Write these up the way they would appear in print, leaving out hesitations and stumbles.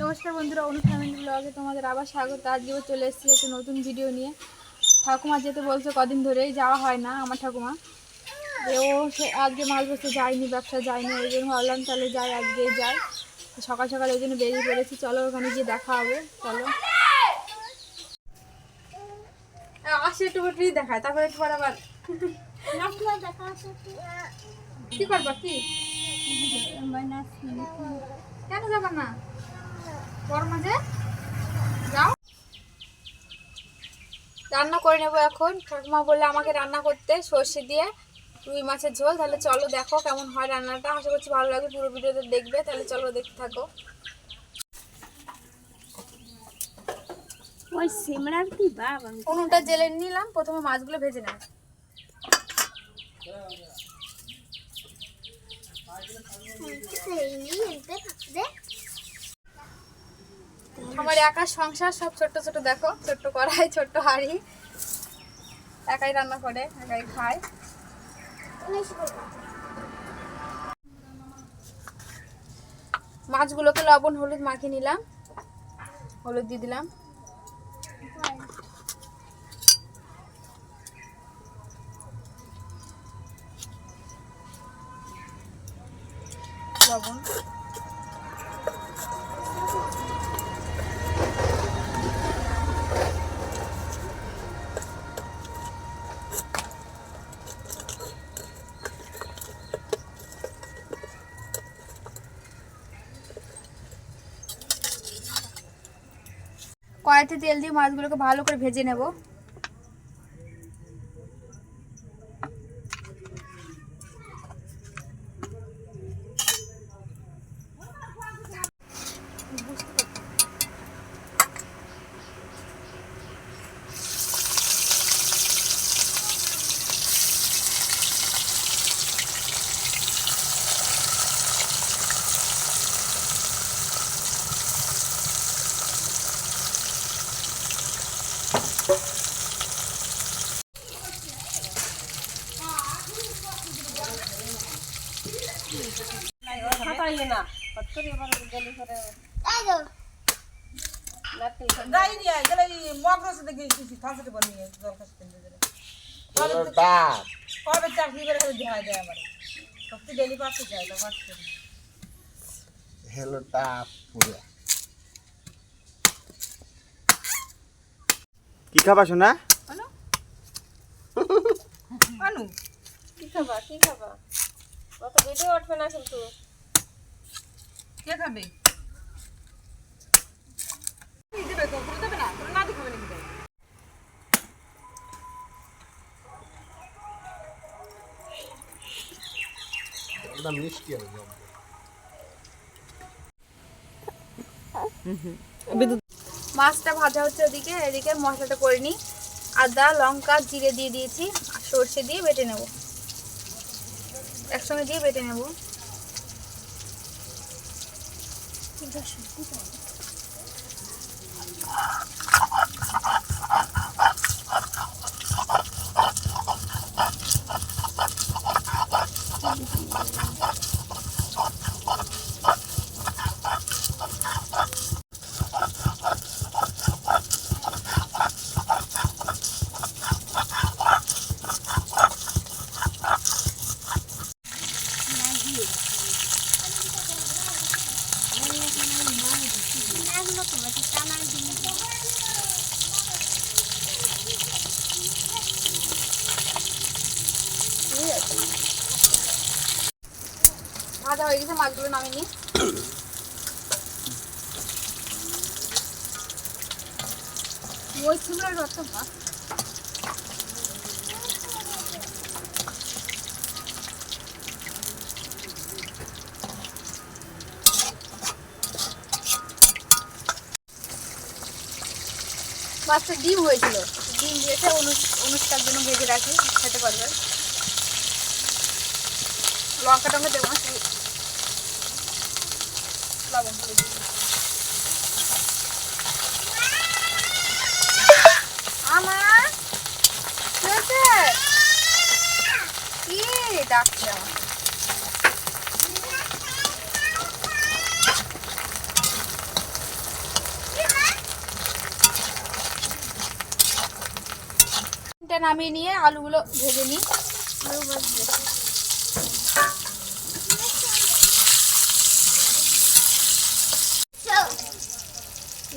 নমস্কার বন্ধুরা, অনু ফ্যামিলি ব্লগে তোমাদের আবার স্বাগত। আজকেও চলে এসেছি একটা নতুন ভিডিও নিয়ে। ঠাকুমা যেতে বলছে, কদিন ধরেই যাওয়া হয় না আমার ঠাকুমা। সে আজকে মাছ বসতে যায়নি, ব্যবসা যায়নি, ওই জন্য ভাবলাম তাহলে যাই, আজকেই যাই। সকাল সকাল ওই জন্য বেরিয়ে পড়েছি। চলো ওখানে গিয়ে দেখা হবে। চলো আসি, একটু ফ্রি দেখায়, তারপরে একটু আবার কি করবা, কি কেন যাবা না? বড় মাঝে যাও, রান্না করে নেবো এখন। ঠাকুমা বললে আমাকে রান্না করতে সর্ষে দিয়ে রুই মাছের ঝোল। তাহলে চলো দেখো কেমন হয় রান্নাটা। আশা করছি ভালো লাগবে, পুরো ভিডিওতে দেখবে। তাহলে চলো দেখতে থাকো। ওই সিমরার কি বাবা, উনুনটা জেলে নিলাম, প্রথমে মাছগুলো ভেজে নেব। আমার একা সংসার, সব ছোট্ট ছোট দেখো, ছোট্ট কড়াই, ছোট্ট হাঁড়ি, একাই রান্না করে একাই খায়। মাছগুলোকে লবণ হলুদ মাখিয়ে নিলাম, হলুদ দিয়ে দিলাম, লবণ, কড়াইতে তেল দিয়ে মাছগুলোকে ভালো করে ভেজে নেব। কি খাবা শোনা? অনু কি খাবা, কি খাবা? কত ভিডিও উঠবে না কিন্তু। কে খাবে? দিবে তো, পুরো দেবে না, পুরো না দেখাবে নাকি? এটা মিষ্টি হবে। মাছটা ভাজা হচ্ছে ওদিকে, এদিকে মশলাটা করে নিই। আদা লঙ্কা জিরে দিয়ে দিয়েছি, আর সর্ষে দিয়ে বেটে নেব, একসঙ্গে দিয়ে বেটে নেব। ভাজা হয়ে গেছে, মাছগুলো নামিয়ে নিই। ওই সিমরার রক্ত ভাত মাছটা ডিম হয়েছিল, ডিম দিয়েছে অনুষ্ঠার জন্য ভেজে রাখি, খেতে পারবে। লঙ্কা টঙ্কা দেবো না, লবণ করে দিই। আমার কি ডাকছে আমার? এটা নামিয়ে নিয়ে আলুগুলো ভেজে নিই। আলু ভাজবে,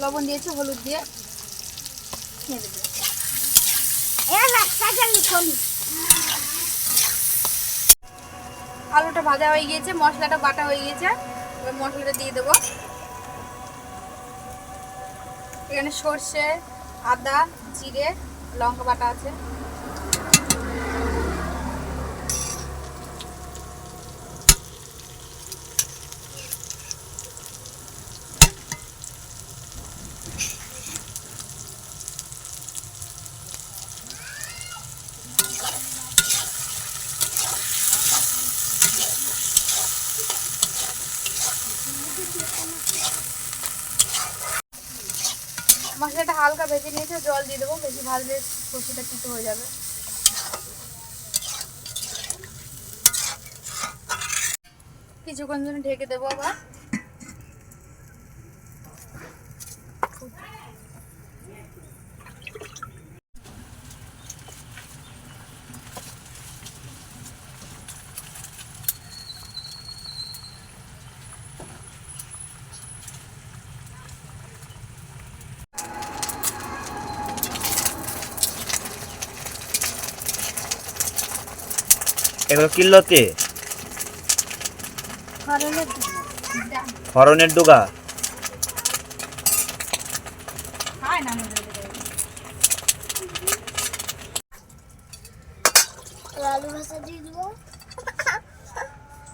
লবণ দিয়েছি, হলুদ দিয়ে আলুটা ভাজা হয়ে গিয়েছে, মশলাটা বাটা হয়ে গিয়েছে। এবার মশলাটা দিয়ে দেবো। এখানে সর্ষে, আদা, জিরে, লঙ্কা বাটা আছে। মশলাটা হালকা ভেজে নিয়েছে, জল দিয়ে দেবো। বেশি ভাজলে সর্ষেটা তিতো হয়ে যাবে। কিছুক্ষণ জন্য ঢেকে দেবো আবার। এগুলো কিলোতে ফরনের ডুগা। আলু ভাজা দিয়ে দিব।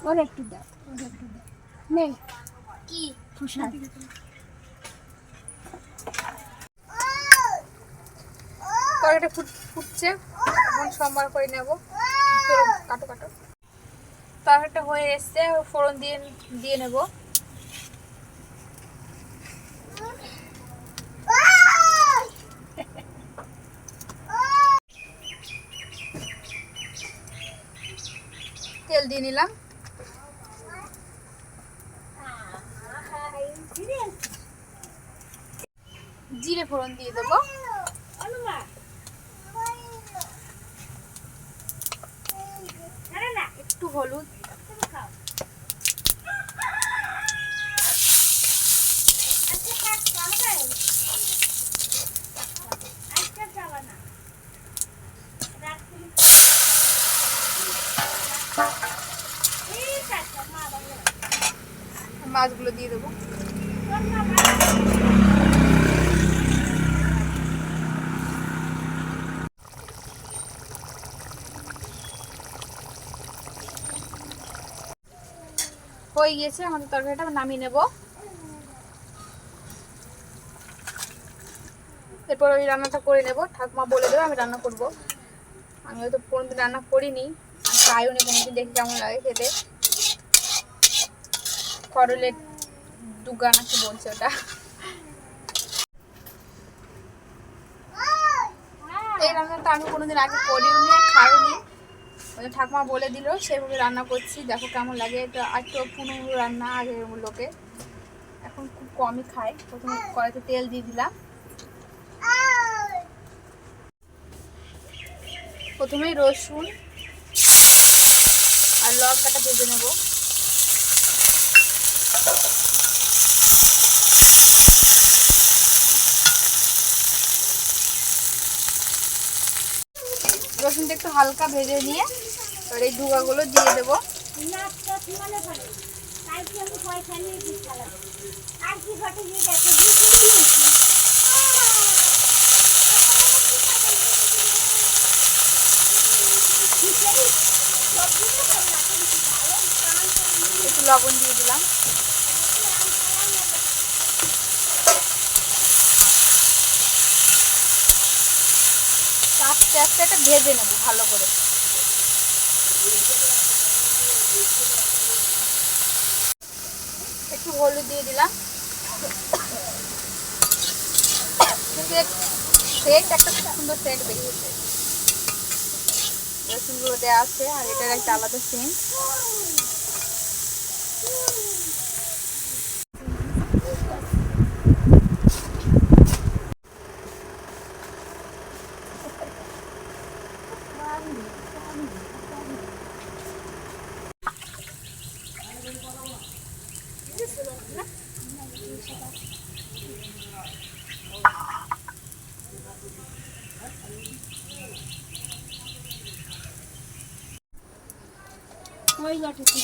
ওর একটু দাও, ওর একটু দাও। নেই কি খুশা তরকারিটা ফুটছে, এখন সম্বার করে নেব। কাটো কাটো। তরকারিটা হয়ে এসছে, ফোড়ন দিয়ে নেব। তেল দিয়ে নিলাম। জিরে ফোড়ন দিয়ে দেবো। একটু হলুদ, মাছগুলো দিয়ে দেবো। হয়ে গিয়েছে আমাদের তরকারিটা, নামিয়ে নেব। এরপর ওই রান্নাটা করে নেব। ঠাকুমা বলে দেবে, আমি রান্না করব। আমি হয়তো কোনোদিন রান্না করিনি, ট্রাইও নি কোনোদিন, দেখি কেমন লাগে খেতে। করলের ডুগা না কি বলছে ওটা। এই রান্নাটা আমি কোনোদিন আগে করিও নি, খাইও নি। ঠাকুমা বলে দিল, সেভাবে রান্না করছি। দেখো কেমন লাগে। এটা একটু পুরনো রান্না আগের লোকে, এখন খুব কমই খায়। প্রথমে কড়াইতে তেল দিয়ে দিলাম। প্রথমেই রসুন আর লঙ্কাটা ভেজে নেব। রসুনটা একটু হালকা ভেজে নিয়ে এবার এই ডুগাগুলো দিয়ে দেবো। একটু লবণ দিয়ে দিলাম। আস্তে আস্তে এটা ভেজে নেব ভালো করে। একটু হলুদ দিয়ে দিলাম। সেন্ট একটা খুব সুন্দর সেন্ট বেরিয়েছে। রসুনগুলো দেওয়া আছে আর এটার একটা আলাদা সেন্ট।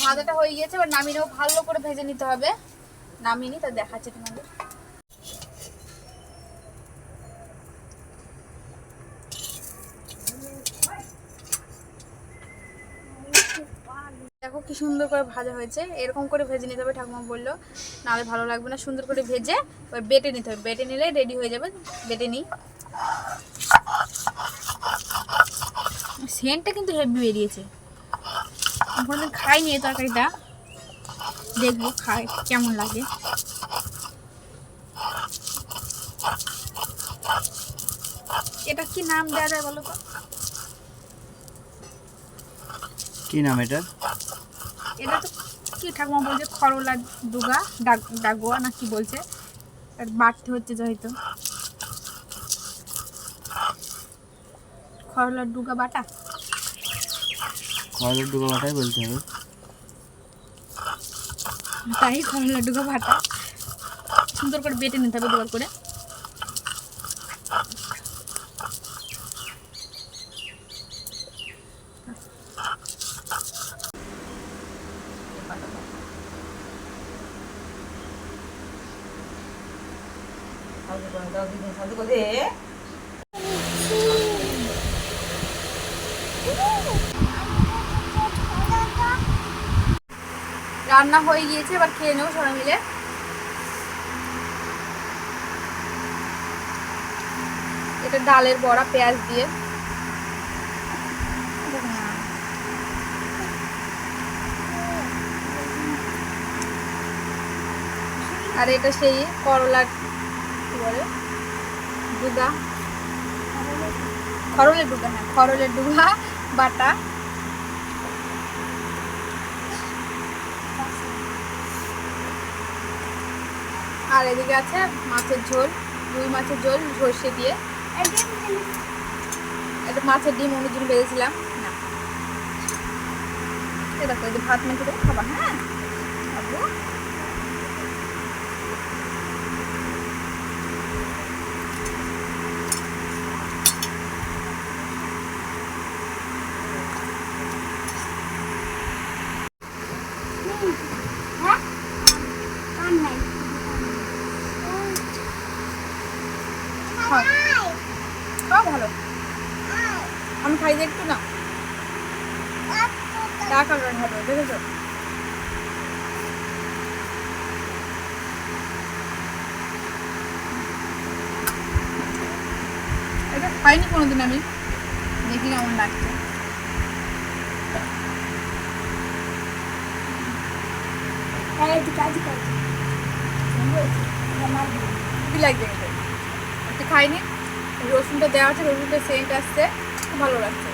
ভাজাটা হয়ে গিয়েছে, এবার নামিয়ে নেবো। ভালো করে ভেজে নিতে হবে। নামিয়ে নি, তা দেখাচ্ছে তোমাদের। দেখো কি সুন্দর করে ভাজা হয়েছে। এরকম করে ভেজে নিতে হবে, ঠাকুমা বললো, নাহলে ভালো লাগবে না। সুন্দর করে ভেজে এবার বেটে নিতে হবে। বেটে নিলে রেডি হয়ে যাবে। বেটে নিই। সেন্টটা কিন্তু হেভি বেরিয়েছে। কোনোদিন খাইনি এই তরকারিটা, দেখবো খাই কেমন লাগে। এটা কি নাম দেওয়া যায় বলো তো? কি নাম এটা? এটা তো কি ঠাকুমা বলছে, করলা ডুগা ডাগুয়া না কি বলছে, বাটতে হচ্ছে যে হয়তো করলার ডুগা বাটা। কয়লার ডুবা বাটাই বলতে হবে। তাই করলা ডুগা বাটা সুন্দর করে বেটে নিতে হবে দুবার করে। রান্না হয়ে গিয়েছে, এবার খেয়ে নেবো সবাই মিলে। এটা ডালের বড়া পেঁয়াজ দিয়ে। আর এটা সেই করলার কি বলে ডুগা, খরলের ডুগা। হ্যাঁ, খরলের ডুগা বাটা। আর এদিকে আছে মাছের ঝোল, রুই মাছের ঝোল সর্ষে দিয়ে। এটা মাছের ডিম অন্য জন্য ভেজেছিলাম না। এই দেখো, এই যে ভাত মেখে দেবো, খাবা? হ্যাঁ খাবো। খাও ভালো। আমি খাই যে একটু না, টাকা হবে, দেখেছো? এটা খাইনি কোনোদিন আমি, দেখি কেমন লাগছে। কি লাগছে একটু খাইনি। রসুনটা দেওয়া আছে, রসুনটা সেন্ট আসছে, খুব ভালো লাগছে।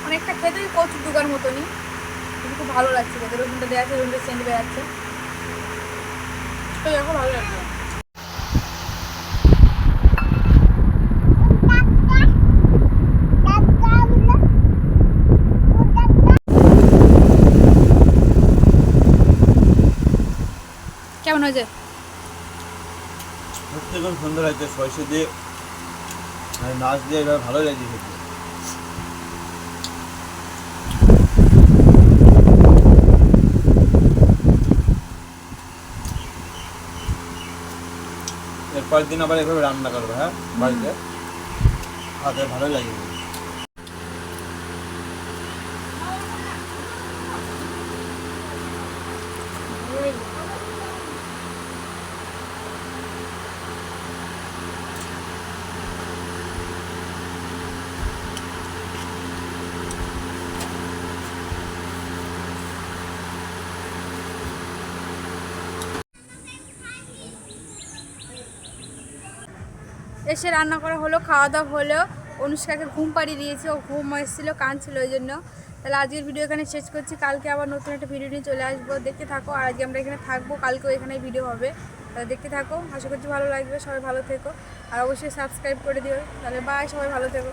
অনেকটা খেতে কচুর ডুগার মতনই, কিন্তু খুব ভালো লাগছে খেতে। রসুনটা দেওয়া আছে, রসুনটা সেন্ট বেড়াচ্ছে, তো দেখো ভালো লাগছে। কেমন হয়েছে? সত্যি খুব সুন্দর হয়েছে। সরষে দিয়ে আর মাছ দিয়ে এবার ভালো লাগছে খেতে। এরপর দিন আবার এভাবে রান্না করবে, হ্যাঁ বাড়িতে, আর ভালো লাগে। এসে রান্না করা হলো, খাওয়া দাওয়া হলো। অনুষ্কাকে ঘুম পাড়িয়ে দিয়েছি, ও ঘুম এসেছিলো, কাঁদছিল ওই জন্য। তাহলে আজকের ভিডিও এখানে শেষ করছি। কালকে আবার নতুন একটা ভিডিও নিয়ে চলে আসবো, দেখতে থাকো। আর আজকে আমরা এখানে থাকবো, কালকেও এখানে ভিডিও হবে, তাহলে দেখতে থাকো। আশা করছি ভালো লাগবে। সবাই ভালো থেকো, আর অবশ্যই সাবস্ক্রাইব করে দিও। তাহলে বাই, সবাই ভালো থেকো।